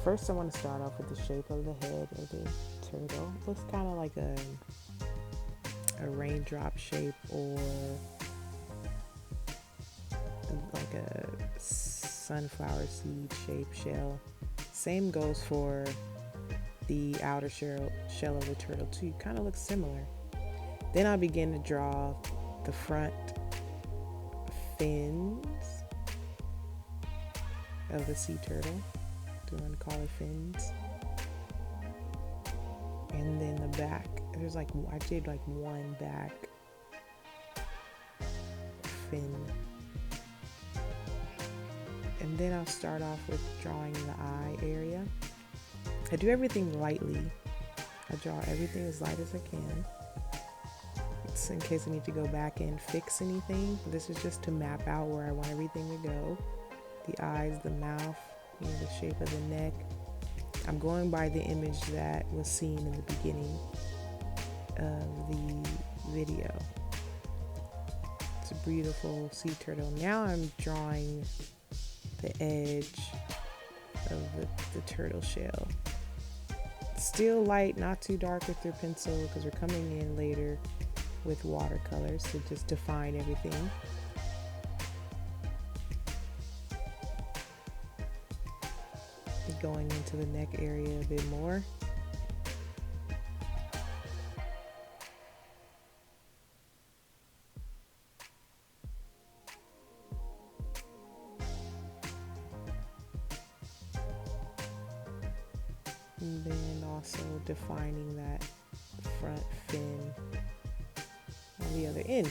First I want to start off with the shape of the head of the turtle. Looks kind of like a raindrop shape, or like a sunflower seed shaped shell. Same goes for the outer shell of the turtle too. Kind of looks similar. Then I'll begin to draw the front fins of the sea turtle. Do you want to call it fins? And then the back. There's like, I did like one back fin. And then I'll start off with drawing the eye area. I do everything lightly. I draw everything as light as I can. It's in case I need to go back and fix anything. This is just to map out where I want everything to go. The eyes, the mouth, the shape of the neck. I'm going by the image that was seen in the beginning of the video. It's a beautiful sea turtle. Now I'm drawing the edge of the turtle shell. Still light, not too dark with your pencil, because we're coming in later with watercolors to just define everything. Going into the neck area a bit more. And then also defining that front fin on the other end.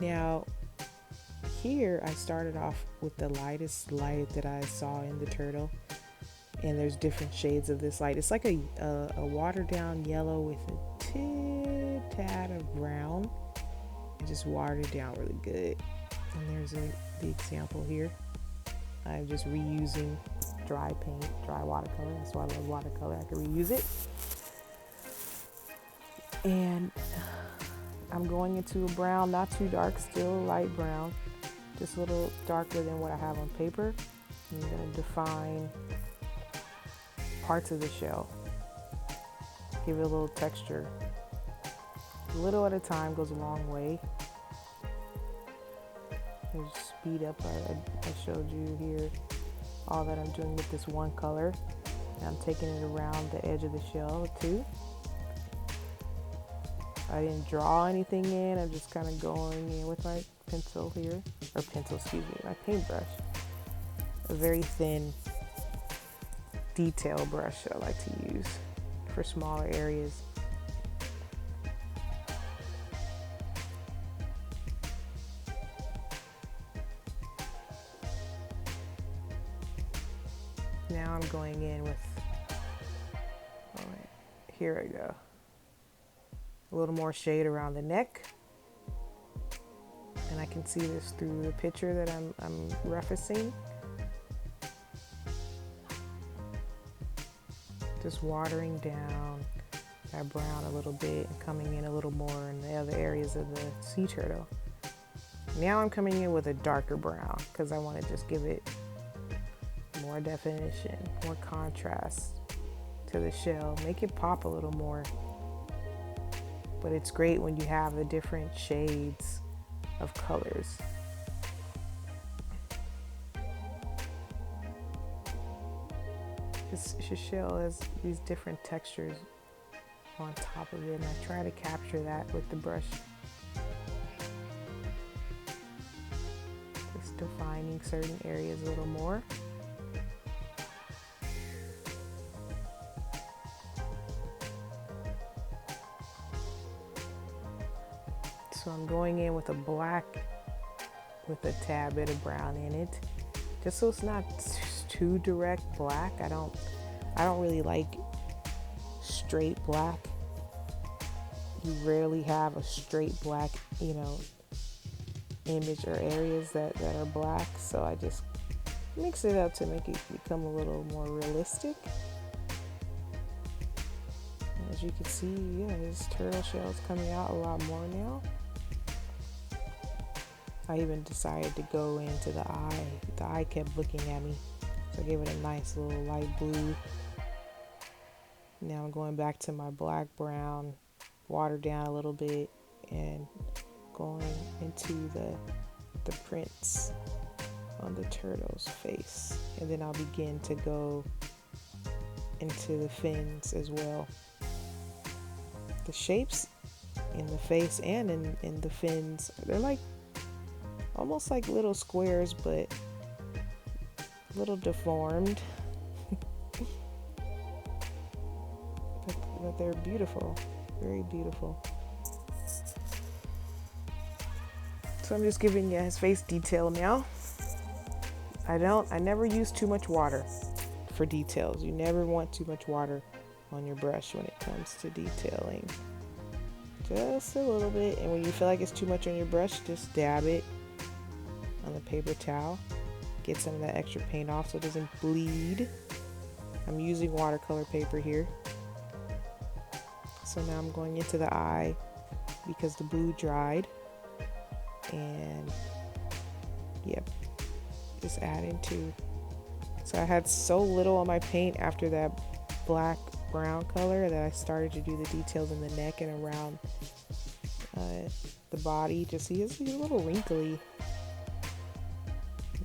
Now, here I started off with the lightest light that I saw in the turtle, and there's different shades of this light. It's like a watered down yellow with a tad of brown. I just watered it down really good. And there's the example here. I'm just reusing dry paint, dry watercolor. That's why I love watercolor. I can reuse it. And I'm going into a brown, not too dark, still light brown. Just a little darker than what I have on paper. I'm going to define parts of the shell. Give it a little texture. A little at a time goes a long way. Just speed up. I showed you here all that I'm doing with this one color. And I'm taking it around the edge of the shell too. I didn't draw anything in. I'm just kind of going in with my pencil here, or my paintbrush. A very thin detail brush I like to use for smaller areas. Now I'm going in with, here I go. A little more shade around the neck. And I can see this through the picture that I'm referencing. Just watering down that brown a little bit and coming in a little more in the other areas of the sea turtle. Now I'm coming in with a darker brown because I want to just give it more definition, more contrast to the shell, make it pop a little more. But it's great when you have the different shades of colors. This shell has these different textures on top of it, and I try to capture that with the brush. Just defining certain areas a little more. So I'm going in with a black with a tad bit of brown in it, just so it's not too direct black. I don't really like straight black. You rarely have a straight black, image or areas that are black. So I just mix it up to make it become a little more realistic. As you can see, this turtle shell is coming out a lot more now. I even decided to go into the eye. The eye kept looking at me. So I gave it a nice little light blue. Now I'm going back to my black brown, watered down a little bit, and going into the prints on the turtle's face. And then I'll begin to go into the fins as well. The shapes in the face and in the fins, they're like almost like little squares, but a little deformed. but they're beautiful, very beautiful. So I'm just giving you his face detail now. I never use too much water for details. You never want too much water on your brush when it comes to detailing. Just a little bit, and when you feel like it's too much on your brush, just dab it on the paper towel. Get some of that extra paint off so it doesn't bleed. I'm using watercolor paper here. So now I'm going into the eye because the blue dried. And yep, just adding to. So I had so little on my paint after that black brown color that I started to do the details in the neck and around the body. Just see, he's a little wrinkly.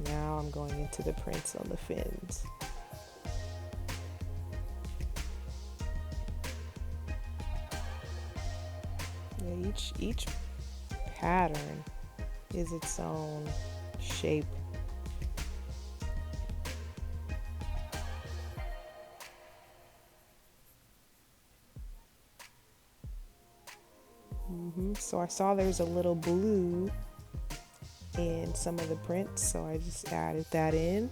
Now I'm going into the prints on the fins. Yeah, each pattern is its own shape. So I saw there's a little blue in some of the prints, so I just added that in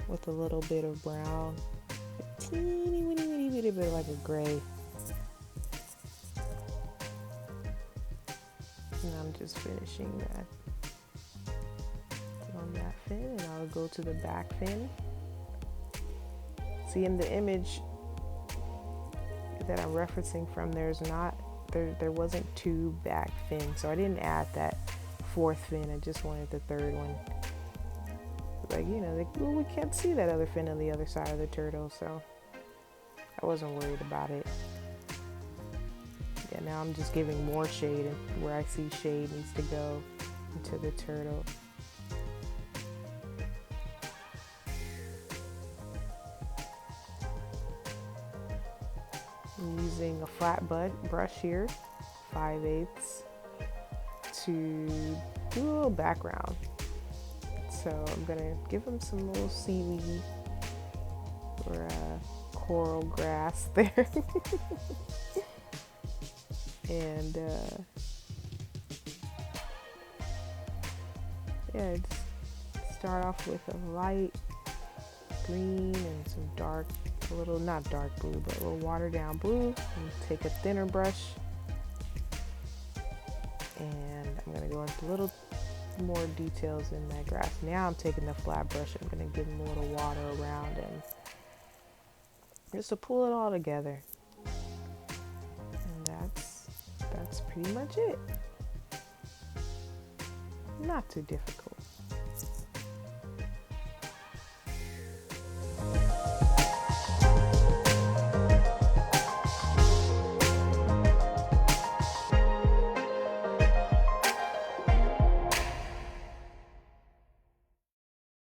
with a little bit of brown, a teeny bit like a gray. And I'm just finishing that on that fin, and I'll go to the back fin. See, in the image that I'm referencing from, there wasn't two back fins, so I didn't add that fourth fin. I just wanted the third one. Like, well, we can't see that other fin on the other side of the turtle, so I wasn't worried about it. Yeah, now I'm just giving more shade, and where I see shade needs to go into the turtle. I'm using a flat brush here, 5/8, to do a little background. So I'm gonna give him some little seaweed or coral grass there. And yeah, just start off with a light green and some dark, not dark blue, but a little watered down blue. And take a thinner brush, and I'm gonna go into a little more details in that grass. Now I'm taking the flat brush. I'm gonna give him a little water around him, just to pull it all together. And that's pretty much it. Not too difficult.